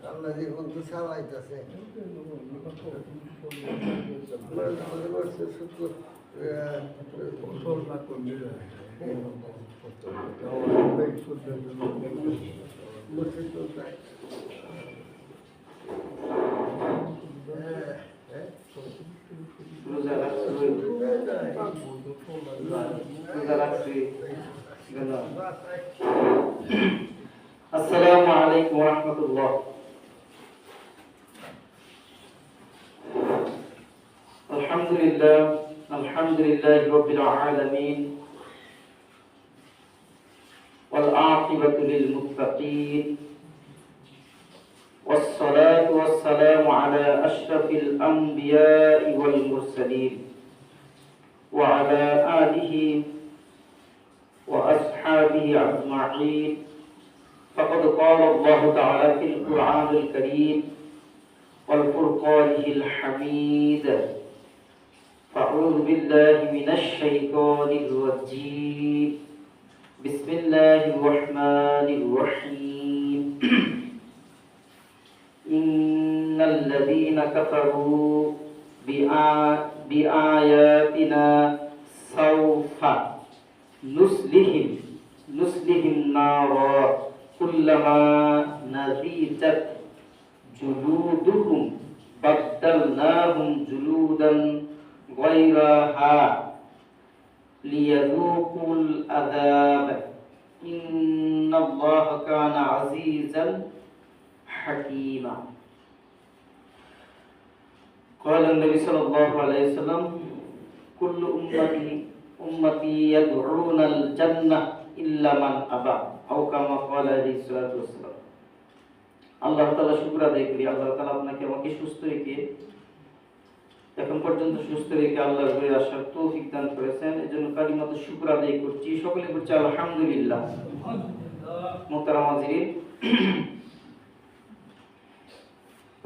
আল্লাহ জীবন তো চালাইতেছে السلام عليكم ورحمة الله. الحمد لله رب العالمين والعاقبة للمتقين والصلاة والسلام على أشرف الأنبياء والمرسلين وعلى آله وأصحابه أجمعين. فقد قال الله تعالى في القرآن الكريم والفرقان الحميد: فأعوذ بالله من الشيطان الرجيم. بسم الله الرحمن الرحيم. إن الذين كفروا بآياتنا سوف نصلهم نارا كلما نضجت جلودهم بدلناهم جلودا غيرها ليذوقوا العذاب إن الله كان عزيزا حكيما. قال النبي صلى الله عليه وسلم: كل أمتي يدعون الجنة إلا من أبى أو كما قال عليه الصلاة والسلام. আল্লাহ তাআলা শুকর আদায় করি। আল্লাহ তাআলা আপনাকে আমাকে সুস্থ রেখে এখন পর্যন্ত সুস্থ রেখে আল্লাহর ঘরে আসার তৌফিক দান করেছেন, এজন্য কালিমাতে শুকর আদায় করছি। সকলে বলছি আলহামদুলিল্লাহ। মুহতারাম হাজিরিন,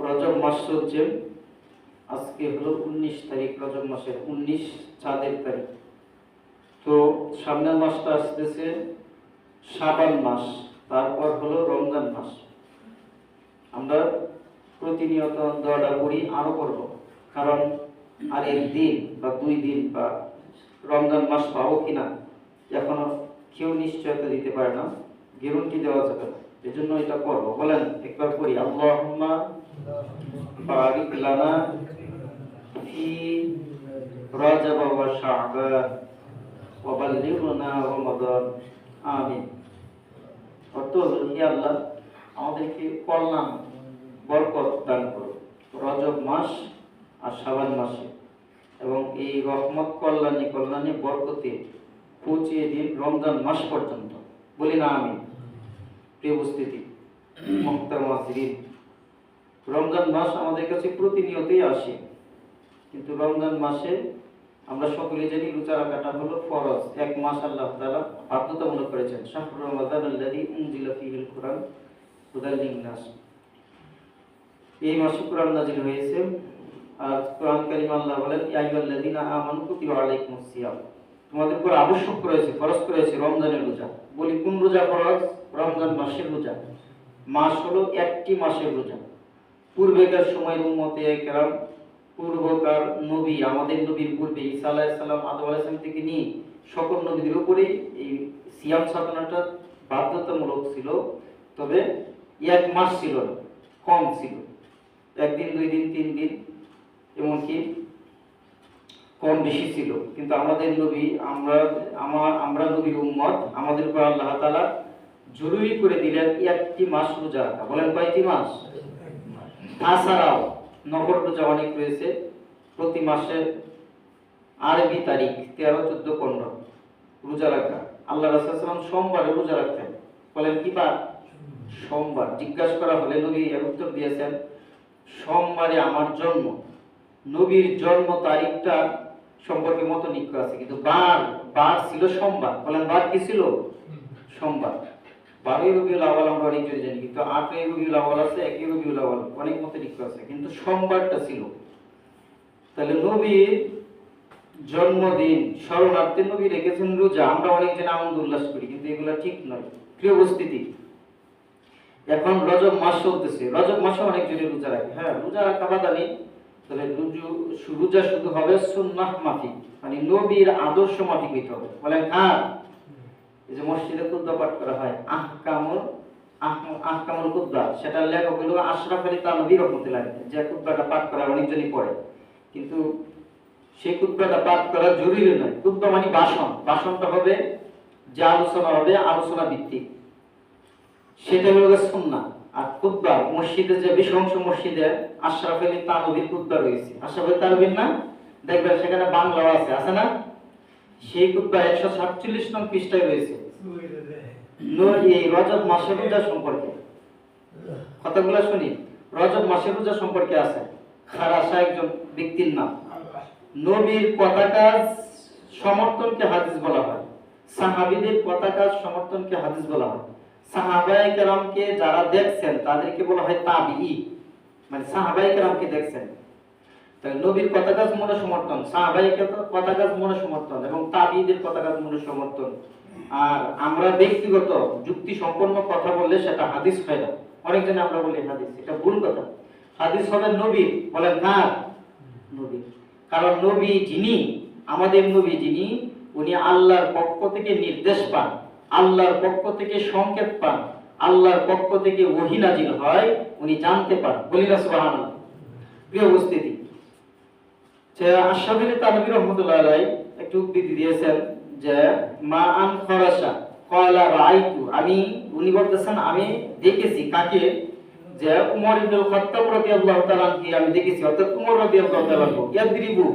রজব মাস চলছে। আজকে হলো 19 তারিখ, রজব মাসের 19 চাঁদের তারিখ। তো সামনের মাসটা আসতেছে শাবান মাস, তারপর হলো রমজান মাস। আমরা প্রতিনিয়ত দোয়াটা করি, আরো করব, কারণ আর একদিন বা 2 দিন বা রমজান মাস পাবো কিনা এখনো কেউ নিশ্চয়তা দিতে পারে না, গ্যারান্টি দেওয়া যাবে না। এজন্য এটা করব। বলেন একবার করি: আল্লাহুম্মা বারিক লানা ফি রজব ওয়া শাবান ওয়া বাল্লিগনা রমাদান, আমিন। অর্থ হলো, হে আল্লাহ, আমাদেরকে কল্যাণ বরকত দান করো রজব মাস আর শাবান মাসে, এবং এই রহমত কল্যাণে বরকতে পৌঁছিয়ে দিন রমজান মাস পর্যন্ত। বলি না আমিন। প্রিয় উপস্থিতি, মুহতারাম হাজিরিন, রমজান মাস আমাদের কাছে প্রতিনিয়তই আসে, কিন্তু রমজান মাসে আমরা সকলে জানি রোজা রাখাটা হলো ফরজ। এক মাস আল্লাহ তাআলা বাধ্যতামূলক করেছেন। শাহরুর রমাদান আল্লাযী উনজিলা ফীহিল কুরআন হুদাল লিন-নাস। এই মাসে কুরআন নাযিল হয়েছে। আর কুরআন কারীম আল্লাহ বলেন: ইয়া আইয়ুহাল্লাযীনা আমানু কুতিবা আলাইকুমুস সিয়াম, তোমাদের উপর আবশ্যক করেছে, ফরজ করেছে রমজানের রোজা। বলি কোন রোজা ফরজ? রমজান মাসের রোজা। মাস হলো একটি মাসের রোজা। পূর্বেকার সময়ের উম্মতে কেরাম, পূর্বকার নবী, আমাদের নবীর পূর্বে ঈসা আলাইহিস সালাম, আদম আলাইহিস সালাম থেকে নিয়ে সকল নবীদের উপরে এই সিয়াম সাধনাটা বাধ্যতামূলক ছিল। তবে এক মাস ছিল, কম ছিল, 1 দিন 2 দিন 3 দিন এমনকি কম বেশি ছিল। কিন্তু আমাদের নবী, আমরা নবীর উম্মত, আমাদের উপর আল্লাহ তাআলা জরুরি করে দিলেন একটি মাস রোজা রাখা। বলেন কয়টি মাস? তাছাড়াও নফল রোজা অনেক রয়েছে। প্রতি মাসে আরবি তারিখ 13, 14, 15 রোজা রাখা। আল্লাহ রাসূল সাল্লাল্লাহু আলাইহি ওয়াসাল্লাম সোমবারে রোজা রাখতেন। বলেন কি বার? সোমবার। জিজ্ঞাসা করা হলে নবী এর উত্তর দিয়েছেন, সোমবারে আমার জন্ম। নবীর জন্ম তারিখটা সম্পর্কে মতনিক্য আছে, কিন্তু বার ছিল সোমবার। বলেন বার কি ছিল? সোমবার। 12 রবিউল আউয়াল আমরা অনেকে জানি, কিন্তু 8 রবিউল আউয়াল আছে, 1 রবিউল আউয়াল, অনেক মতনিক্য আছে, কিন্তু সোমবারটা ছিল। তাহলে নবীর জন্মদিন স্মরণার্থে নবী রেখেছেন রোজা। আমরা অনেক জন আনন্দ উল্লাস করি, কিন্তু এগুলো ঠিক নয়। প্রিয় উপস্থিতি, এখন রজব মাস চলতেছে, রজব মাসে অনেকজনই রোজা রাখে। হ্যাঁ, রোজা রাখা বাধা নেই, তবে রোজা শুধু হবে সুন্নাহ মাফিক, মানে নবীর আদর্শ মাফিক হইতে হবে। বলেন হ্যাঁ। এই যে মসজিদে খুতবা পাঠ করা হয়, আহকামুল খুতবা, সেটার লেখক হলো আশরাফ আলী থানভী রাহমাতুল্লাহ, যে খুতবাটা পাঠ করা অনেকজনই পড়ে, কিন্তু সেই খুতবাটা পাঠ করা জরুরি নয়। খুতবা মানে ভাষণ, ভাষণটা হবে যে আলোচনা হবে আলোচনা ভিত্তিক, সেটা হলো সুন্নাহ। আর খুতবা মসজিদে যে বেশি অংশ মসজিদে আশরাফ আলী থানভীর খুতবা রয়েছে, আশরাফ আলী থানভীর না, দেখবেন সেখানে বাংলাও আছে না? সেই খুতবা 147 নং পৃষ্ঠায় রয়েছে এই রজব মাসের রোজা সম্পর্কে। কথাগুলো শুনি, রজব মাসের রোজা সম্পর্কে আছে। খারাসা একজন ব্যক্তির নাম। নবীর কথা কাজ সমর্থনকে হাদিস বলা হয়, সাহাবীদের কথা কাজ সমর্থনকে হাদিস বলা হয়। সাহাবায়ে কেরামকে যারা দেখছেন তাদেরকে বলা হয় তাবিঈ, মানে সাহাবায়ে কেরামকে দেখছেন। তাহলে নবীর কথা কাজ মনে সমর্থন, সাহাবায়ে কথা কাজ মনে সমর্থন, এবং তাবিঈদের কথা কাজ মনে সমর্থন। আর আমরা ব্যক্তিগত যুক্তি সম্পন্ন কথা বললে সেটা হাদিস হয় না। অনেকজন আমরা বলি হাদিস, এটা ভুল কথা। হাদিস হবে নবীর। বলেন কার? নবী। কারণ নবী যিনি, আমাদের নবী যিনি, উনি আল্লাহর পক্ষ থেকে নির্দেশ পান, আল্লাহর পক্ষ থেকে সংকেত পান, আল্লাহর পক্ষ থেকে ওহী নাজিল হয়, উনি জানতে পান। বলি না সুবহানাল্লাহ। প্রিয় উপস্থিতি, যে আশরাফ আলী থানভী রাহমাতুল্লাহ আলাইহি একটু উদ্ধৃতি দিয়েছেন যে মা আন খরাসা ক্বালা রাআইতু, আমি, উনি বলতেছেন আমি দেখেছি কাকে, যে উমর ইবনে খাত্তাব রাদিয়াল্লাহু তাআলা কে আমি দেখেছি, অর্থাৎ উমর রাদিয়াল্লাহু তাআলা ইয়াদরিবু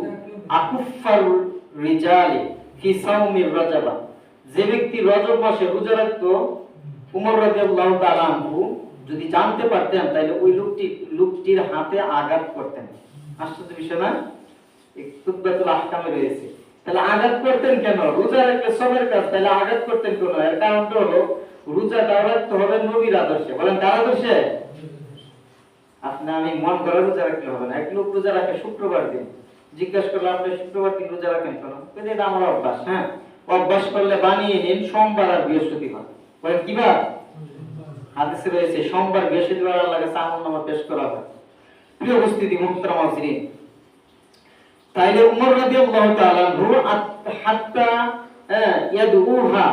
আকুফার রিজালি ফি সাওমির রাজাবা, যে ব্যক্তি রজব মাসে রোজা রাখতো, উমর রাদিয়াল্লাহু তাআলা যদি জানতে পারতেন তাহলে ওই লোকটির হাতে আঘাত করতেন। আশ্চর্য বিষয় না? এই খুতবাতুল আহকামে রয়েছে। তাহলে আঘাত করতেন কেন? রোজা রাখলে সবের কাজ, তাহলে আঘাত করতেন কেন? এর কারণটা হলো রোজাটা রাখতে হবে নবীর আদর্শে। বলেন কার আদর্শে? আপনি আমি মন করে রোজা রাখলে হবে না। এক লোক রোজা রাখে শুক্রবার দিন, জিজ্ঞাসা করলে আপনি শুক্রবার দিন রোজা রাখেন কেন? এটা আমার অভ্যাস। হ্যাঁ, অভ্যাস করলে বানিয়ে নিন সোমবার আর বৃহস্পতিবার। বলেন কি বার? হাদিসে রয়েছে সোমবার বৃহস্পতিবার আল্লাহর কাছে আমলনামা পেশ করা হয়। প্রিয় উপস্থিতি, মুহতারাম হাজিরিন, তাইলে উমর রাদিয়াল্লাহু তাআলা হাত্তা ইয়াদউহা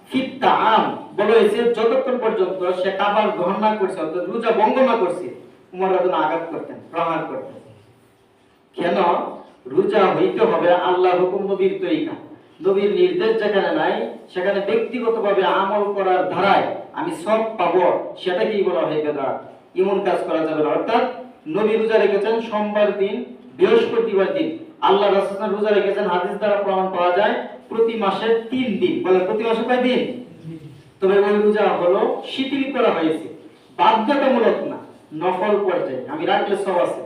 ফিত তাআম বলেছে, যতক্ষণ পর্যন্ত সে খাবার গ্রহণ না করছে, অর্থাৎ রোজা ভঙ্গ না করছে, উমর রাদিয়াল্লাহু আঘাত করতেন, প্রহার করতেন। কেন? রোজা হইতে হবে আল্লাহর হুকুম, নবীর তরিকা। নবীর নির্দেশ যেখানে নাই, সেখানে ব্যক্তিগতভাবে আমল করার ধারায় আমি সব পাবো, সেটাকেই বলা হয় বেদাত। এমন কাজ করা যাবে না। অর্থাৎ নবী রোজা রেখেছেন সোমবার দিন, বৃহস্পতিবার দিন। আল্লাহ রাসূল রোজা রেখেছেন, হাদিস দ্বারা প্রমাণ পাওয়া যায় প্রতি মাসে 3 দিন। বলে প্রতি মাসে কয় দিন? তবে ওই রোজা হলো শিথিল করা হয়েছে, বাধ্যতামূলক না, নফল পর্যায়ে, আমি রাখলে সব আছে।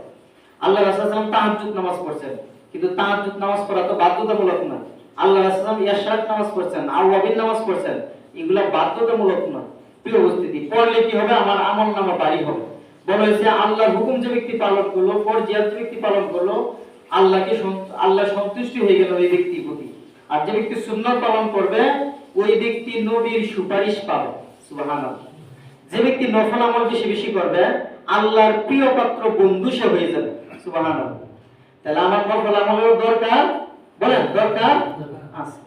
আল্লাহ রাসূল সাল্লাল্লাহু আলাইহি ওয়াসাল্লাম তাহাজ্জুদ নামাজ পড়ছেন, কিন্তু তাহাজ্জুদ নামাজ পড়া তো বাধ্যতামূলক না। আল্লাহ রাসূল সাল্লাল্লাহু আলাইহি ওয়াসাল্লাম ইশরাক নামাজ পড়ছেন, আওয়াবিন নামাজ পড়ছেন, এগুলা বাধ্যতামূলক না। প্রিয় উপস্থিতি, পড়লে কি হবে? আমার আমলনামা ভারী হবে। বলা হয়েছে আল্লাহর হুকুম যে ব্যক্তি পালন করলো, ফরজিয়াত যে ব্যক্তি পালন করলো, আল্লাহ সন্তুষ্টি হয়ে গেল ওই ব্যক্তির প্রতি। আর যে ব্যক্তি সুন্নাত পালন করবে, ওই ব্যক্তি নবীর সুপারিশ পাবে। সুবহানাল্লাহ। যে ব্যক্তি নফল আমল বেশি বেশি করবে, আল্লাহর প্রিয় পাত্র বন্ধু সে হয়ে যাবে। সুবহানাল্লাহ। তাহলে আমার নফল আমলের দরকার, বলেন দরকার আছে,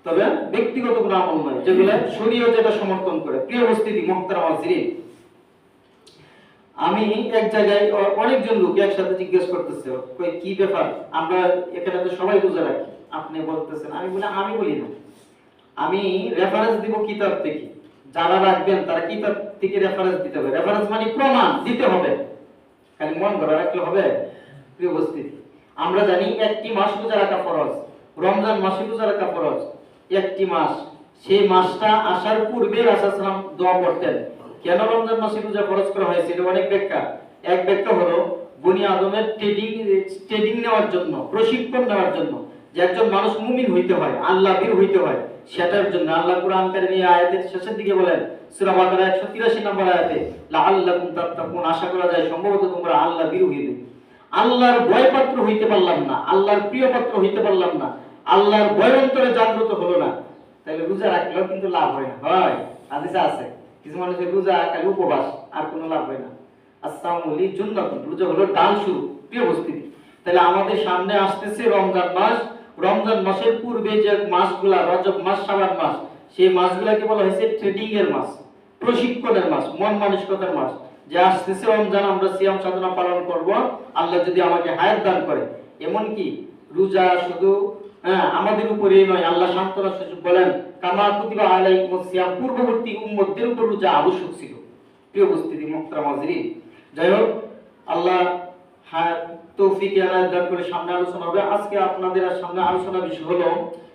তবে ব্যক্তিগত কোনো আমল নয়, যেগুলো শরীয়ত যেটা সমর্থন করে। প্রিয় উপস্থিতি, মুহতারাম হাজিরিন, আমি এক জায়গায় অনেকজন লোক একসাথে জিজ্ঞেস করতেছে, কই কি ব্যাপার, আমরা এখানে তো সবাই রোজা রাখি, আপনি বলতেছেন। আমি বলি না, আমি রেফারেন্স দিব কিতাব থেকে। যারা রাখবেন তারা কিতাব থেকে রেফারেন্স দিতে হবে। রেফারেন্স মানে প্রমাণ দিতে হবে, খালি মন করে রাখলে হবে? প্রিয় উপস্থিতি, আমরা জানি একটি মাস রোজা রাখা ফরজ, রমজান মাসে রোজা রাখা ফরজ। একটি মাস, সেই মাসটা আসার পূর্বে রাসূল সাল্লাল্লাহু আলাইহি ওয়াসাল্লাম দোয়া করতেন। কেন রমজান মাসে রোজা ফরজ করা হয়েছে? এটা অনেক ব্যাখ্যা। এক ব্যাখ্যা হলো বনি আদমের ট্রেনিং নেওয়ার জন্য, প্রশিক্ষণ নেওয়ার জন্য, যে একজন মানুষ মুমিন হইতে হয়, আল্লাহবীর হইতে হয়, সেটার জন্য। আল্লাহ কুরআন কারীমে আয়াতের শেষের দিকে বলেন, সূরা বাকারা 183 নম্বর আয়াতে, লাআল্লাকুম তাত্তাকুন, আশা করা যায় সম্ভবত তোমরা আল্লাহবীর হইবে। আল্লাহর ভয় পাত্র হইতে পারলাম না, আল্লাহর প্রিয় পাত্র হইতে পারলাম না, আল্লাহর ভয় অন্তরে জাগ্রত হলো না, তাহলে রোজা রাখলেও কিন্তু লাভ হয় না। হয়, হাদিসে আছে, কিছু মানুষের রোজা খালি উপবাস, আর কোনো লাভ হয় না। আসসামু লি জুন্নাতুন, রোজা হলো ডাল শুরু। প্রিয় উপস্থিতি, তাহলে আমাদের সামনে আসতেছে রমজান মাস। রমজান মাসের পূর্বে যে মাসগুলা, রজব মাস, শাবান মাস, সেই মাসগুলাকে বলা হয়েছে ট্রেনিং এর মাস, প্রশিক্ষণের মাস, মন মানসিকতার মাস। যে আসতেছে রমজান, আমরা সিয়াম সাধনা পালন করব, আল্লাহ যদি আমাকে হায়াত দান করে। এমনকি রোজা শুধু আমাদের উপরেই নয়, আল্লাহ সান্ত্বনা সূচক বলেন কামা কুতিবা আলাইকুমুস সিয়াম, পূর্ববর্তী উম্মতদের উপর রোজা আবশ্যক ছিল। প্রিয় উপস্থিতি মুহতারাম হাজিরিন, যাই হোক আল্লাহ তৌফিক এনায়েত দান করে সামনে আলোচনা হবে। আজকে আপনাদের সামনে আলোচনা বিষয় হলো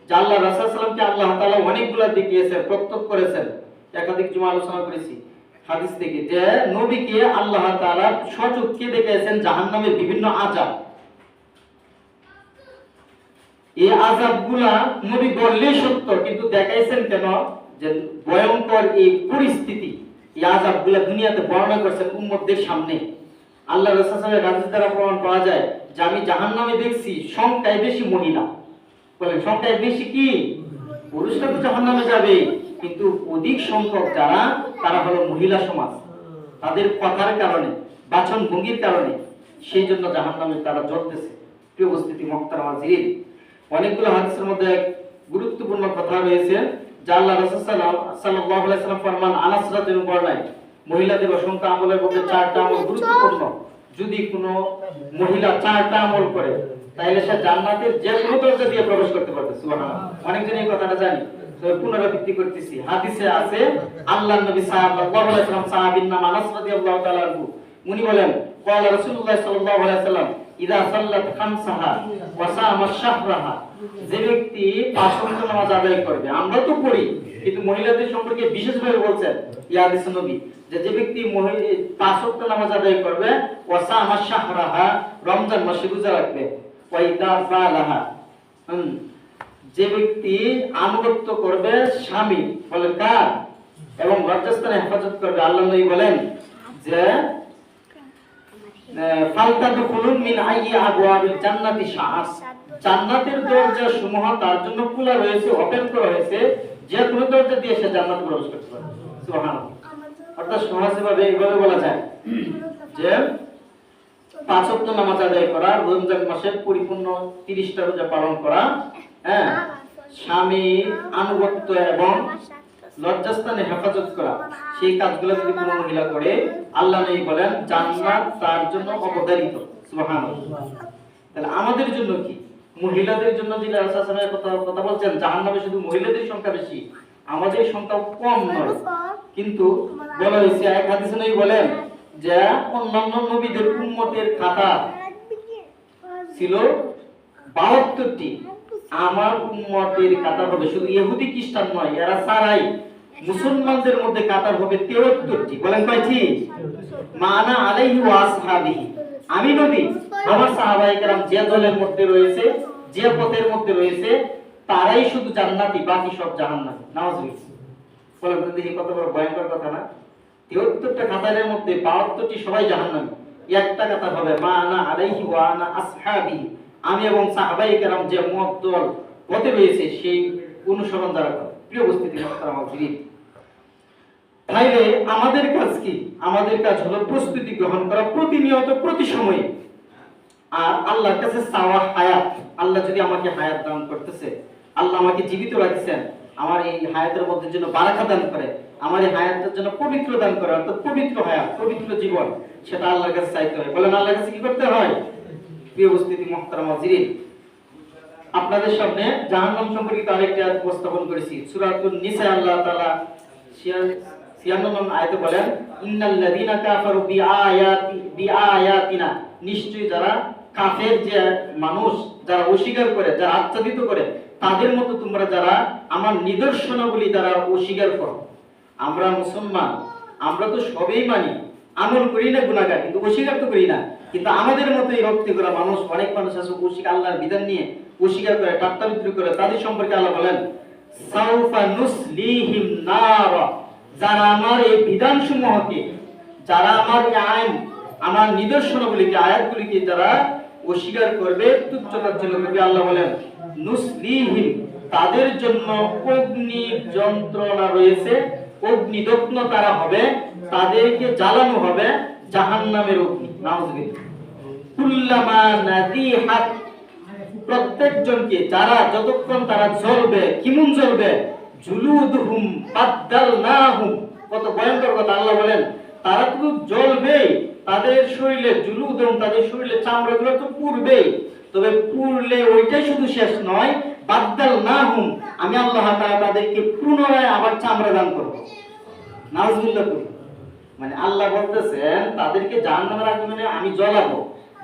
যে আল্লাহ রাসূল সাল্লাল্লাহু আলাইহি ওয়াসাল্লামকে আল্লাহ তাআলা অনেকগুলা দেখিয়েছেন, প্রত্যক্ষ করেছেন। একাধিক জুমা আলোচনা করেছি হাদিস থেকে যে নবীকে আল্লাহ তাআলা স্বচক্ষে দেখিয়েছেন জাহান্নামের বিভিন্ন আযাব। এই আযাবগুলা নবী বললেই সত্য, কিন্তু দেখাইছেন কেন? যে ভয়ঙ্কর এই পরিস্থিতি, এই আযাবগুলা দুনিয়াতে বর্ণনা করেছেন উম্মতদের সামনে। আল্লাহ রাসূল সাল্লাল্লাহু আলাইহি ওয়াসাল্লামের হাদিস দ্বারা প্রমাণ পাওয়া যায় যে আমি জাহান্নামে দেখছি সংখ্যায় বেশি মহিলা। বলেন সংখ্যায় বেশি কি? পুরুষরা তো জাহান্নামে যাবে, কিন্তু অধিক সংখ্যক যারা, তারা হলো মহিলা সমাজ। তাদের কথার কারণে, বাচন ভঙ্গির কারণে সেই জন্য জাহান্নামে তারা জ্বলতেছে। প্রিয় উপস্থিতি মুহতারাম হাজিরিন, অনেকগুলো হাদিসের মধ্যে এক গুরুত্বপূর্ণ কথা রয়েছে যা আল্লাহ রাসূল সাল্লাল্লাহু আলাইহি ওয়াসাল্লাম ফরমান, আনাস রাদিয়াল্লাহু বর্ণনায় মহিলাদের অসংখ্য আমলের মধ্যে 4টা আমল গুরুত্বপূর্ণ। যদি কোনো মহিলা 4টা আমল করে তাহলে সে জান্নাতের যে কোনো দরজা দিয়ে প্রবেশ করতে পারবে। সুবহানাল্লাহ, অনেকজন এই কথাটা জানি, তো পুনরাবৃত্তি করতেছি। হাদিসে আছে আল্লাহর নবী সাল্লাল্লাহু আলাইহি ওয়াসাল্লাম, সাহাবীর নাম আনাস রাদিয়াল্লাহু তাআলা আনহু, উনি বলেন ক্বালা রাসূলুল্লাহ সাল্লাল্লাহু আলাইহি ওয়াসাল্লাম ইযা সাল্লাত খামসাহা ওয়া সামা শাহরাহা, যে ব্যক্তি 5 ওয়াক্ত নামাজ আদায় করবে। আমরা তো পড়ি, কিন্তু মহিলাদের সম্পর্কে বিশেষভাবে বলছেন ইয়া হাদিস নবী যে ব্যক্তি 5 ওয়াক্ত নামাজ আদায় করবে, ওয়া সামা শাহরাহা, রমজান মাসে রোজা রাখবে, ওয়া ইদা ফালাহা, যে ব্যক্তি আনুগত্য করবে স্বামী, বলেন কার, এবং লজ্জাস্থানে হেফাজত করবে। আল্লাহ নবী বলেন যে ফালতাদখুলুন মিন আইয়ি আবওয়াবিল জান্নাতি শাআস, জান্নাতের দরজা সমূহ তার জন্য খোলা রয়েছে, ওপেন করা হয়েছে, যে কোনো দরজা দিয়ে সে জান্নাতে প্রবেশ করতে পারে। সুবহানাল্লাহ। অর্থাৎ সহজভাবে এইভাবে বলা যায় যে 5 ওয়াক্ত নামাজ আদায় করা, রমজান মাসের পরিপূর্ণ 30টা রোজা পালন করা, স্বামীর আনুগত্য এবং লজ্জাস্থানে হেফাজত করা, সেই কাজগুলো যদি কোনো মহিলা করে, আল্লাহ নবী বলেন জান্নাত তার জন্য অবধারিত। সুবহানাল্লাহ। তাহলে আমাদের জন্য কি? মহিলাদের জন্য যে রাসূল সাল্লাল্লাহু আলাইহি ওয়াসাল্লাম কথা বলছেন জাহান্নামে শুধু মহিলাদের সংখ্যা বেশি, আমাদের সংখ্যা কম নয়। কিন্তু বলা হয়েছে, এক হাদিসে নবী বলেন যে অন্যান্য নবীদের উম্মতের খাতা ছিল 72টি, আমার উম্মতের কাতার হবে, শুধু ইহুদি খ্রিস্টান নয়, এরা ছাড়াই মুসলমানদের মধ্যে কাতার হবে 73টি। বলেন কয়টি? মানা আলাইহি ওয়া আসহাবিহি, আমি নবী, আমার সাহাবায়ে কেরাম যে দলের মধ্যে রয়েছে, যে পথের মধ্যে রয়েছে, তারাই শুধু জান্নাতি, বাকি সব জাহান্নামী। নাউযুবিল্লাহ। বলেন তো দেখি কত বড় ভয়ঙ্কর কথা না? 73টা কাতারের মধ্যে 72টি সবাই জাহান্নামী। একটা কাতার হবে মানা আলাইহি ওয়া আনা আসহাবিহি, আমি এবং সাহাবায়ে কেরাম যে মত দল পথে রয়েছে সেই অনুসরণ দ্বারা করে। প্রিয় উপস্থিতি মুহতারাম হাজিরিন, তাইলে আমাদের কাজ কি? আমাদের কাজ হলো প্রস্তুতি গ্রহণ করা প্রতিনিয়ত, প্রতি সময়ে। আর আল্লাহর কাছে চাওয়া হায়াত। আল্লাহ যদি আমাকে হায়াত দান করতেছে, আল্লাহ আমাকে জীবিত রাখছেন, আমার এই হায়াতের মধ্যে যেন বারাকা দান করে, আমার এই হায়াতের জন্য পবিত্র দান করে, অর্থাৎ পবিত্র হায়াত, পবিত্র জীবন, সেটা আল্লাহর কাছে চাইতে হয়। বলেন আল্লাহর কাছে কি করতে হয়? প্রিয় উপস্থিতি মুহতারাম হাজিরিন, আপনাদের সামনে জাহান্নাম সম্পর্কিত আরেকটি আয়াত উপস্থাপন করেছি। সূরাতুন নিসা আল্লাহ তাআলা 96 নং আয়াতে বলেন ইন্নাল্লাযীনা কাফারু বিআয়াতিনা, নিশ্চয়ই যারা কাফের, যে মানুষ যারা অস্বীকার করে, যারা আচ্ছাদিত করে, তাদের মতো তোমরা যারা আমার নিদর্শনাবলী দ্বারা অস্বীকার করো। আমরা মুসলমান, আমরা তো সবই মানি, আমল করি না, গুনাহগার, কিন্তু অস্বীকার তো করি না। কিন্তু আমাদের মতো এই রক্তে করা মানুষ, অনেক মানুষ আছে অস্বীকার, আল্লাহর বিধান নিয়ে অস্বীকার করে, ঠাট্টা বিদ্রুপ করে। তাদের সম্পর্কে আল্লাহ বলেন সাউফা নুসলিহিম নার, যারা আমার এই বিধানসমূহকে, যারা আমার এই আইন, আমার নিদর্শনাবলীকে, আয়াতগুলিকে যারা অস্বীকার করবে, তুচ্ছ তাচ্ছিল্য করবে, আল্লাহ বলেন নুসলিহিম, তাদের জন্য অগ্নি যন্ত্রণা রয়েছে, অগ্নিদগ্ধ তারা হবে, তাদেরকে জ্বালানো হবে জাহান্নামের অগ্নি। নাউযুবিল্লাহ। কুল্লামা নাদিহাত, প্রত্যেকজনকে যারা যতক্ষণ তারা জ্বলবে, কিমন জ্বলবে, জুলুদুহুম বাদদালনাহুম, কত ভয়ঙ্কর কথা। আল্লাহ বলেন তারা তো জ্বলবেই, তাদের শরীরে জুলুদুহুম, তাদের শরীরে চামড়াগুলো তো পুড়বেই, তবে পুড়লে ওইটাই শুধু শেষ নয়, বাদদালনাহুম, আমি আল্লাহ তাআলা তাদেরকে পুনরায় আবার চামড়া দান করব। নাউযুবিল্লাহ। মানে আল্লাহ বলতেছেন তাদেরকে জাহান্নামের আগুনে আমি জ্বলাবো,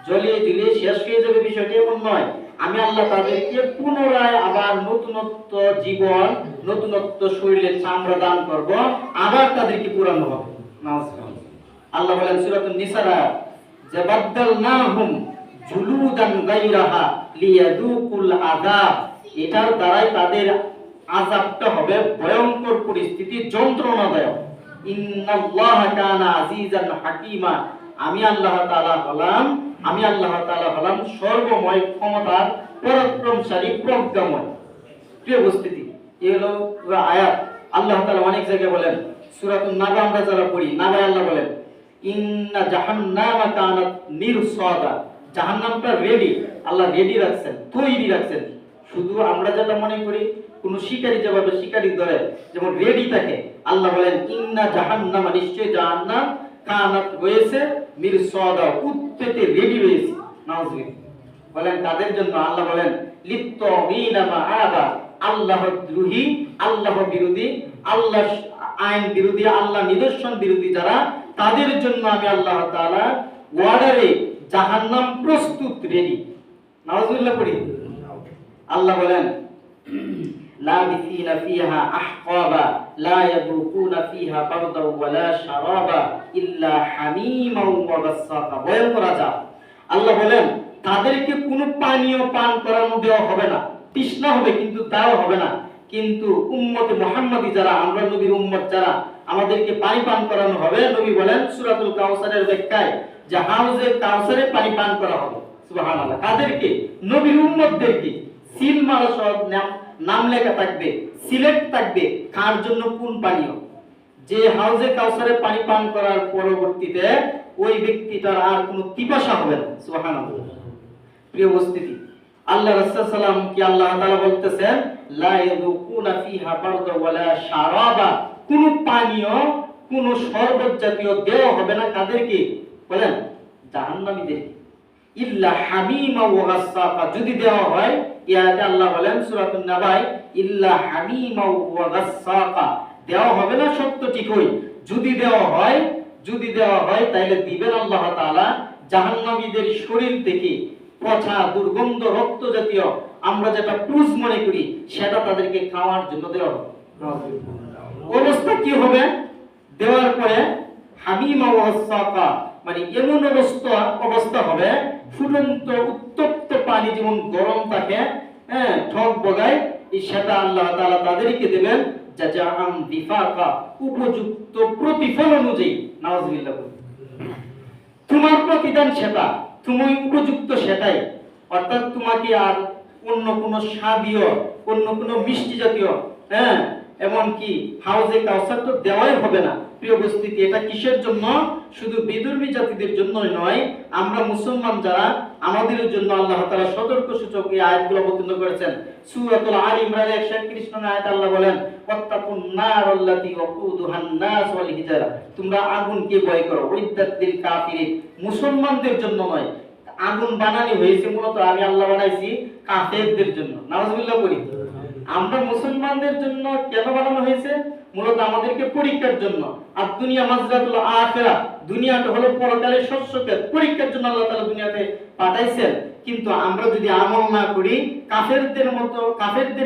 জ্বলিয়ে দিলে শেষ হয়ে যাবে, বিষয়টা এমন নয়। আমি আল্লাহ তাদেরকে পুনরায় আবার নতুনত্ব জীবন, নতুনত্ব শরীরে চামড়া দান করব, আবার তাদেরকে পুরানো হবে। আল্লাহ বলেন সূরাতুন নিসার যে বাদদালনাহুম জুলুদান গায়রাহা লিয়াযুকুল আযাব, এটার দ্বারাই তাদের আযাবটা হবে ভয়ঙ্কর পরিস্থিতি, যন্ত্রণাদায়ক। ইন্নাল্লাহা কানা আজিজান হাকীমা, আমি আল্লাহ তাআলা হলাম সর্বময়, ক্ষমতার পরাক্রমশালী, প্রজ্ঞাময়। প্রিয় উপস্থিতি, এই হলো পুরো আয়াত। আল্লাহ তাআলা অনেক জায়গায় বলেন, সূরাতুন নাবা আমরা যারা পড়ি, নাবায় আল্লাহ বলেন ইন্না জাহান্নামা কানাত মিরসাদা, জাহান্নামটা রেডি, আল্লাহ রেডি রাখছেন, তৈরি রাখছেন। শুধু আমরা যেটা মনে করি কোন শিকারী যেভাবে শিকারী ধরে যেমন রেডি থাকে, আল্লাহ বলেন ইন্না জাহান্নামা, নিশ্চয় জাহান্নাম, কানাত রয়েছে, মিরসাদা, উত্তেতে রেডি রয়েছে। নাউযুবিল্লাহ। বলেন তাদের জন্য, আল্লাহ বলেন লিত্তাগিনা মাআবা, আল্লাহ দ্রোহী, আল্লাহ বিরোধী, আল্লাহ আইন বিরোধী, আল্লাহ নিদর্শন বিরোধী যারা, তাদের জন্য আমি আল্লাহ তাআলা ওয়ার্ডারে জাহান্নাম প্রস্তুত, রেডি। নাউযুবিল্লাহ পড়ি। আল্লাহ বলেন লাবিসিনা ফিহা আহকাবা লা ইয়াযুকুনা ফিহা বারদা ওয়ালা শারাবা ইল্লা হামিমান ওয়া গাসসাকা। ভয়ঙ্কর আযাব। আল্লাহ বলেন তাদেরকে কোনো পানীয় পান করানো দেওয়া হবে না, তৃষ্ণা হবে কিন্তু তাও হবে না। কিন্তু উম্মতে মুহাম্মাদি যারা, আমরা নবীর উম্মত যারা, আমাদেরকে পানি পান করানো হবে। নবী বলেন সূরাতুল কাউসারের ব্যাখ্যায় যে হাউজে কাউসারে পানি পান করা হবে। সুবহানাল্লাহ। কাদেরকে? নবীর উম্মতদেরকে। সিল মারা সব নাম লেখা থাকবে, সিলেক্ট থাকবে কার জন্য কোন পানীয়। যে হাউজে কাউসারে পানি পান করার পরবর্তীতে ওই ব্যক্তিটার আর কোনো পিপাসা হবে না। সুবহানাল্লাহ। প্রিয় উপস্থিতি, আল্লাহ রাসূল সাল্লাল্লাহু আলাইহি কি আল্লাহ তাআলা বলতেছেন লা ইয়াযুকুনা ফিহা বারদা ওয়ালা শারাবা, কোন পানীয়, কোন শরবত জাতীয় দেওয়া হবে না কাদেরকে? বলেন জাহান্নামীদের। ইল্লা হামিমা ওয়া গাসসাকা, যদি দেওয়া হয়, ইয়াতে আল্লাহ বলেন সূরাতুন নাবায় ইল্লা হামিমা ওয়া গাসসাকা, দেওয়া হবে না সত্য ঠিকই, যদি দেওয়া হয় তাহলে দিবেন আল্লাহ তাআলা জাহান্নামীদের শরীর থেকে পচা, দুর্গন্ধ, রক্ত জাতীয়, আমরা যেটা পুজ মনে করি, সেটা তাদেরকে খাওয়ার জন্য দেওয়া হবে। অবস্থা কি হবে দেওয়ার পরে? হামিমা ওয়া গাসসাকা, মানে এমন অবস্থা হবে, ফুটন্ত উত্তপ্ত পানি যেমন গরম থাকে, ঠক বগায়, সেটা আল্লাহ তাআলা তাদেরকে দেবেন জাযাআম বিফাকা, উপযুক্ত প্রতিফল অনুযায়ী। নাউযুবিল্লাহ। তোমার প্রতিদান সেটা, তুমি উপযুক্ত সেটাই। অর্থাৎ তোমাকে আর অন্য কোনো স্বাদীয়, অন্য কোনো মিষ্টি জাতীয়, এমনকি হাউজে কাউসার তো দেওয়াই হবে না। প্রিয় উপস্থিতি, এটা কিসের জন্য? শুধু বিধর্মী জাতিদের জন্যই নয়, আমরা মুসলমান যারা, আমাদের জন্য আল্লাহ তাআলা সতর্ক সূচক এই আয়াতগুলো অবতীর্ণ করেছেন। সূরাতুল আলী ইমরান 131 নং আয়াতে আল্লাহ বলেন ওয়াত্তাকুন নারাল্লাতী ওয়াকুদুহান নাস ওয়াল হিজারা, তোমরা আগুনকে ভয় করো, উইদ্দাত লিল কাফিরিন, মুসলমানদের জন্য নয়। আগুন বানানো হয়েছে মূলত, আমি আল্লাহ বানাইছি কাফেরদের জন্য। নাউযুবিল্লাহ করি। আমরা মুসলমানদের জন্য কেন বানানো হয়েছে? মূলত আমাদেরকে পরীক্ষার জন্য। আর দুনিয়া মাজরাতুল আখিরা, দুনিয়াটা হলো পরকালের শস্যক্ষেত, পরীক্ষার জন্য আল্লাহ তাআলা দুনিয়াতে পাঠাইছেন। কিন্তু আমরা যদি আমল না করি, কাফেরদের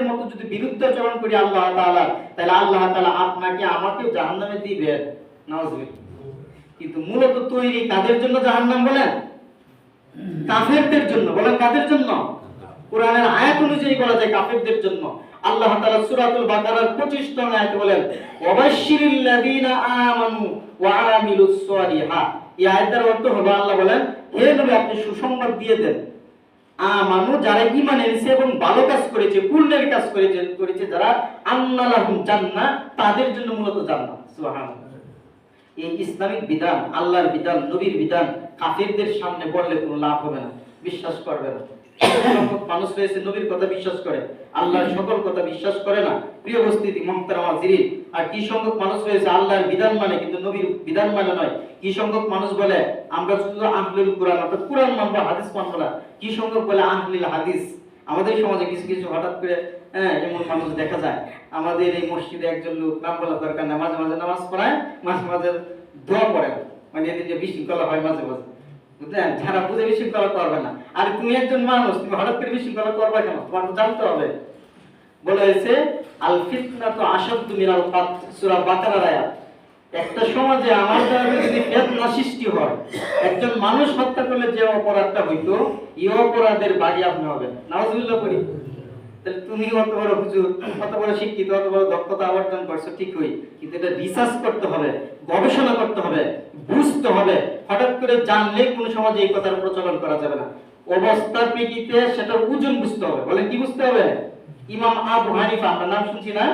মতো যদি বিরুদ্ধাচরণ করি আল্লাহ তাআলা, তাহলে আল্লাহ তাআলা আপনাকে আমাকেও জাহান্নামে দিবেন। নাউযুবিল্লাহ। কিন্তু মূলত তৈরি কাদের জন্য জাহান্নাম বলেন? কাফেরদের জন্য। বলেন কাদের জন্য? কোরআনের আয়াত অনুযায়ী বলা যায় কাফেরদের জন্য। আল্লাহ তাআলা সূরাতুল বাকারার 25 নং আয়াতে বলেন ওয়াবাশশিরিল লাযিনা আমানু ওয়া আমিলুস সালিহাত। এই আয়াতের অর্থ হলো, আল্লাহ বলেন হে নবী আপনি সুসংবাদ দিয়ে দেন, আমানু যারা ঈমান এনেছে এবং ভালো কাজ করেছে, পুণ্যের কাজ করেছে যারা, আন্না লাহুম জান্নাহ, তাদের জন্য মূলত জান্নাত। সুবহানাল্লাহ। এই ইসলামিক বিধান, আল্লাহর বিধান, নবীর বিধান কাফিরদের সামনে বললে কোনো লাভ হবে না, বিশ্বাস করবে না। মানুষ রয়েছে নবীর কথা বিশ্বাস করে, আল্লাহর সকল কথা বিশ্বাস করে না। প্রিয় উপস্থিতি মুহতারাম হাজিরিন, আর কি সংখ্যক মানুষ রয়েছে আল্লাহর বিধান মানে কিন্তু নবীর বিধান মানে নয়। কি সংখ্যক মানুষ বলে আমরা শুধু আহলুল কোরআন, অর্থাৎ কোরআন মানবো, হাদিস মানবো না। কি সংখ্যক বলে আহলুল হাদিস। আমাদের সমাজে কিছু কিছু হঠাৎ করে এমন মানুষ দেখা যায়। আমাদের এই মসজিদে একজন লোক, নাম বলা দরকার না, মাঝে মাঝে নামাজ পড়ায়, মাঝে মাঝে দোয়া পড়ে, মানে এদের যে বিশৃঙ্খলা হয় মাঝে মাঝে, বুঝলেন? যারা বুঝে বিশৃঙ্খলা করবে না। আর তুমি একজন মানুষ, তুমি হঠাৎ করে বিশৃঙ্খলা করবে কেন? তোমার তো জানতে হবে। বলা হয়েছে আল ফিতনাতু আশাদ্দু মিনাল কাতল, সূরা বাকারার আয়াত। একটা সমাজে আমার দ্বারা যদি ফিতনা সৃষ্টি হয়, একজন মানুষ হত্যা করলে যে অপরাধটা হইতো, এই অপরাধের বাদী আপনি হবেন। নাউজুবিল্লাহ করি। তাহলে তুমি অত বড় হুজুর, অত বড় শিক্ষিত, অত বড় দক্ষতা অর্জন করছো ঠিকই, কিন্তু এটা রিসার্চ করতে হবে, গবেষণা করতে হবে, বুঝতে হবে। হঠাৎ করে জানলে কোন সমাজে এই কথার প্রচলন করা যাবে না। অবস্থার প্রেক্ষিতে সেটার ওজন বুঝতে হবে। বলেন কি বুঝতে হবে? ইমাম আবু হানিফা, আমরা নাম শুনছি না?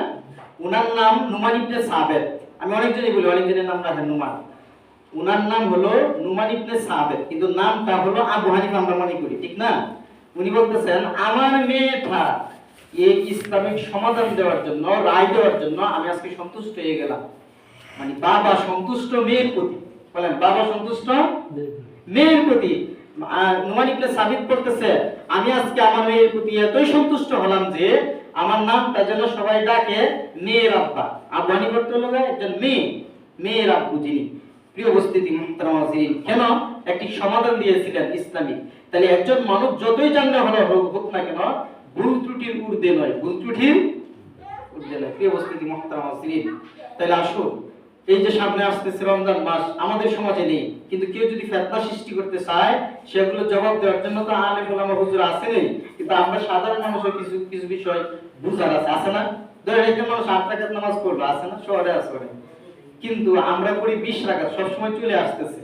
উনার নাম নুমান ইবনে সাবেত। আমি অনেকজনই বলি, অনেকজনের নাম রাখেন নুমান। উনার নাম হলো নুমান ইবনে সাবেত, কিন্তু নামটা হলো আবু হানিফা আমরা মনে করি, ঠিক না? উনি বলতেছেন আমার মেয়েটা এই ইসলামিক সমাধান দেওয়ার জন্য, রায় দেওয়ার জন্য আমি আজকে সন্তুষ্ট হয়ে গেলাম। মানে বাবা সন্তুষ্ট মেয়ের প্রতি। বলেন বাবা সন্তুষ্ট মেয়ের প্রতি। নুমান ইবনে সাবিত বলতেছে আমি আজকে আমার মেয়ের প্রতি এতই সন্তুষ্ট হলাম যে আমার নামটা যেন সবাই ডাকে মেয়ের আব্বা। আব্বা হানিফার তো হলো একজন মেয়ে, মেয়ের আব্বু যিনি। প্রিয় উপস্থিতি মুহতারাম হাজিরিন, কেন একটি সমাধান দিয়েছিলেন ইসলামিক। তাহলে একজন মানুষ যতই জানলে হলো হোক না কেন, ভুল ত্রুটির ঊর্ধ্বে নয়, ভুল ত্রুটির ঊর্ধ্বে নয়। প্রিয় উপস্থিতি মুহতারাম হাজিরিন, তাহলে আসুন, এই যে সামনে আসতেছে রমজান মাস, আমাদের সমাজে নেই, কিন্তু কেউ যদি ফিতনা সৃষ্টি করতে চায়, সেগুলো জবাব দেওয়ার জন্য তো আলেম ওলামা হুজুর আছেনই, কিন্তু আমরা সাধারণ মানুষের কিছু কিছু বিষয় বুঝার আছে না? ধরেন একজন মানুষ 8 রাকাত নামাজ পড়লো, আছে না? শহরে আছে অনেক, কিন্তু আমরা পড়ি 20 রাকাত, সবসময় চলে আসতেছে।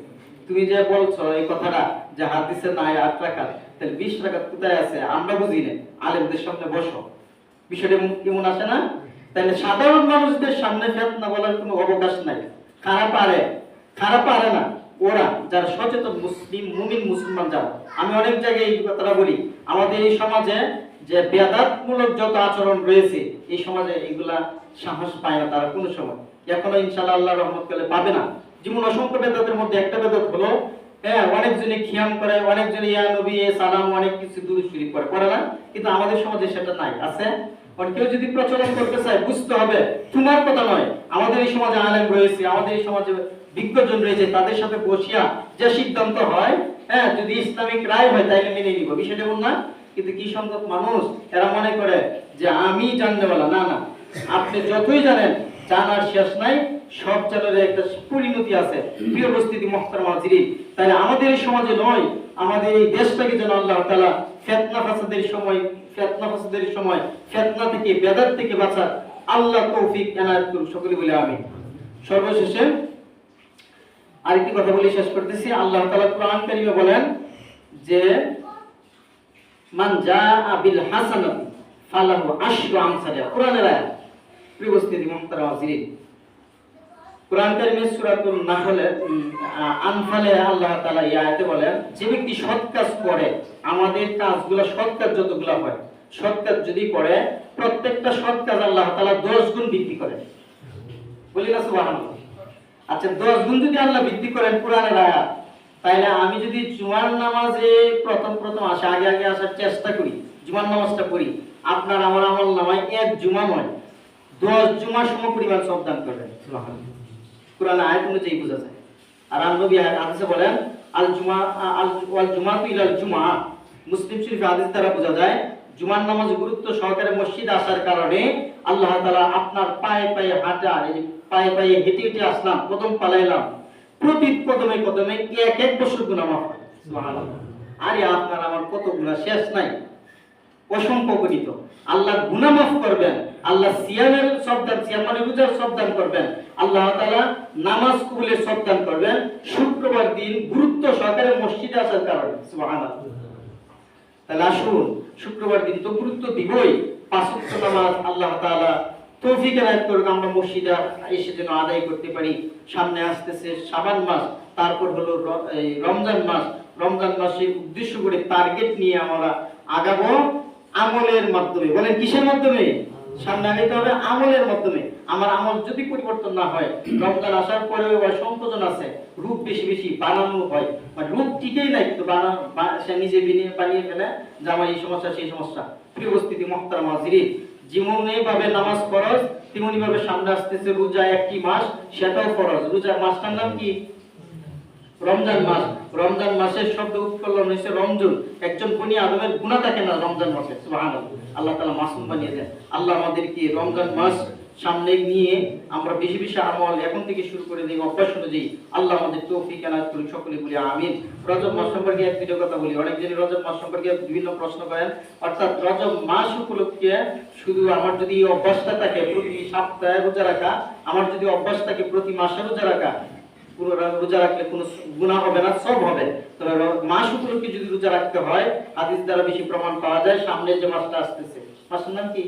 তুমি যে বলছো এই কথাটা যে হাদিসে নাই 8 রাকাত, তাহলে 20 রাকাত কোথায় আছে আমরা বুঝি না। আলেমদের সামনে বসো, বিষয়টা কেমন আসে না? তাহলে সাধারণ মানুষদের সামনে ফিতনা বলার কোনো অবকাশ নাই। খারাপ পারে না ওরা, যারা সচেতন মুসলিম মুমিন মুসলমান যারা। আমি অনেক জায়গায় এই কথাটা বলি, আমাদের এই সমাজে যে বেদাতমূলক যত আচরণ রয়েছে, এই সমাজে এগুলা সাহস পায় না তারা কোনো সময়। এখনো ইনশাআল্লাহ আল্লাহর রহমত করলে পাবে না। যেমন অসংখ্য বেদাতের মধ্যে একটা বেদাত হলো, অনেকজনে খিয়াম করে, অনেকজনে ইয়া নবী সালাম, অনেক কিছু দুরূদ শরীফ করে না? কিন্তু আমাদের সমাজে সেটা নাই, আছে? কেউ যদি প্রচলন করতে চায়, বুঝতে হবে তোমার কথা নয়, আমাদের এই সমাজে আলেম রয়েছে, আমাদের এই সমাজে বিজ্ঞজন রয়েছে, তাদের সাথে বসিয়া যে সিদ্ধান্ত হয়, যদি ইসলামিক রায় হয় তাইলে মেনে নিব, বিষয়টা বল না? কিন্তু কি সংখ্যক মানুষ এরা মনে করে যে আমি জাননেওয়ালা। না না, আপনি যতই জানেন, জানার শেষ নাই, সব জানার একটা পরিণতি আছে। প্রিয় উপস্থিতি মুহতারাম হাজিরিন, তাহলে আমাদের এই সমাজে নয়, আমাদের এই দেশটাকে যেন আল্লাহ তাআলা ফিতনা ফাসাদের সময় ফিতনা থেকে, বেদাত থেকে বাঁচার আল্লাহ তৌফিক এনায়েত করুন, সকলে বলে আমিন। সর্বশেষে আরেকটি কথা বলে শেষ করতেছি। আল্লাহ তাআলা কোরআন কারীমে বলেন যে মান জাআ বিল হাসানাতি ফালাহু আশরু আমসালিহা, কোরআনের আয়াত। প্রিয় উপস্থিতি মুহতারাম হাজিরিন, কোরআন কারীমের সূরাতুন নাহলে আনফালে আল্লাহ তাআলা এই আয়াতে বলেন যে ব্যক্তি সৎ কাজ করে, আমাদের কাজগুলো সৎ কাজ যতগুলো হয়, সৎ কাজ যদি করে, প্রত্যেকটা সৎ কাজ আল্লাহ তাআলা 10 গুণ বৃদ্ধি করেন। বলি না সুবহানাল্লাহ? আচ্ছা, 10 গুণ যদি আল্লাহ বৃদ্ধি করেন কোরআনের আয়াত, তাহলে আমি যদি জুমার নামাজে প্রথম আগে আসার চেষ্টা করি, জুমার নামাজটা পড়ি, আপনার আমার আমল নামায় এক জুমা নয় 10 জুমা সমপরিমাণ সওয়াব দান করবেন। সুবহানাল্লাহ, কোরআনের আয়াত অনুযায়ী বোঝা যায়। আর নবী হাদিসে বলেন আল জুমাতু ইলাল জুমআ, মুসলিম শরীফে হাদিস দ্বারা বোঝা যায় জুমার নামাজ গুরুত্ব সহকারে মসজিদে আসার কারণে আল্লাহ তাআলা আপনার পায়ে পায়ে হাঁটা, এই পায়ে পায়ে হেঁটে হেঁটে আসলাম, কদম পালাইলাম, প্রতি কদমে কদমে এক এক বছর গুনাহ মাফ করে। সুবহানাল্লাহ। আরে আপনার আমার কত গুনাহ শেষ নাই, অসংখ্য গণিত। আল্লাহ গুনাহ মাফ করবেন, আল্লাহ সিয়ামের সব দান, সিয়াম মানে রোজার সব দান করবেন, আল্লাহ তাআলা নামাজ কবুলের সব দান করবেন শুক্রবার দিন গুরুত্ব সহকারে মসজিদে আসার কারণে। সুবহানাল্লাহ। তাহলে আসুন, শুক্রবার দিন তো গুরুত্ব দিবই, 5 ওয়াক্ত নামাজ আল্লাহ তাআলা তৌফিক এনায়েত করুক আমরা মসজিদে এসে যেন আদায় করতে পারি। সামনে আসতেছে শাবান মাস, তারপর হলো এই রমজান মাস। রমজান মাসের উদ্দেশ্য করে টার্গেট নিয়ে আমরা আগাবো আমলের মাধ্যমে। বলেন কিসের মাধ্যমে? সামনে আগাইতে হবে আমলের মাধ্যমে। আমার আমল যদি পরিবর্তন না হয়, রমজান আসার পরেও সংশোধন আছে, রূপ বেশি বেশি বানানো হয়, মানে রূপ ঠিকই নাই তো সে নিজে বানিয়ে ফেলে যে আমার এই সমস্যা সেই সমস্যা। প্রিয় উপস্থিতি মুহতারাম হাজিরিন, যেমনি ভাবে নামাজ ফরজ তেমনি ভাবে সামনে আসতেছে রোজা একটি মাস, সেটাও ফরজ। রোজা মাসটার নাম কি? রমজান মাস। রমজান মাসের শব্দ উৎপন্ন হয়েছে রমজুন। একজন বনি আদমের গুনাহ থাকে না রমজান মাসে, সুবহানাল্লাহ। আল্লাহ তাআলা মাসুম বানিয়ে দেন। আল্লাহ আমাদেরকে রমজান মাস সামনে নিয়ে আমরা বেশি বেশি আমল এখন থেকে শুরু করে দিই, অভ্যাস অনুযায়ী আল্লাহ আমাদের তৌফিক এনায়েত করুন, সকলে বলি আমিন। রজব মাস সম্পর্কে এক ভিডিও কথা বলি। অনেকজনই রজব মাস সম্পর্কে বিভিন্ন প্রশ্ন করেন, অর্থাৎ রজব মাস উপলক্ষে শুধু আমার যদি অভ্যাসটা থাকে প্রতি সপ্তাহে রোজা রাখা, আমার যদি অভ্যাস থাকে প্রতি মাসে রোজা রাখা, পুরো রোজা রাখলে কোনো গুনাহ হবে না, সব হবে। তবে মাস উপলক্ষে যদি রোজা রাখতে হয়, হাদিস দ্বারা বেশি প্রমাণ পাওয়া যায়। সামনে যে মাসটা আসতেছে, মাসের নাম কি?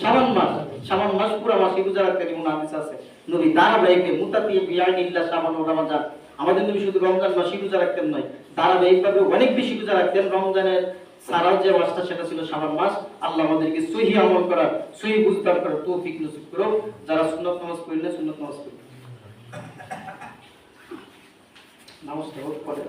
শাবান মাস। শাবান মাস পুরো মাসে রোজা রাখতে যেমন হাদিস আছে, নবী ধারাবাহিকে মুতাতি বিআইনিল্লাহ শাবান ও রমজান, আমাদের নবী শুধু রমজান মাসে রোজা রাখতেন নয়, ধারাবাহিকভাবে অনেক বেশি রোজা রাখতেন। রমজানের সারা যে মাসটা সেটা ছিল শাবান মাস। আল্লাহ আমাদেরকে সহিহ আমল করার, সহিহ বুঝদার করার তৌফিক নসিব করুন। যারা সুন্নাত নামাজ পড়েন না, সুন্নাত নামাজ পড়ুন। নামাজটা হোক পরে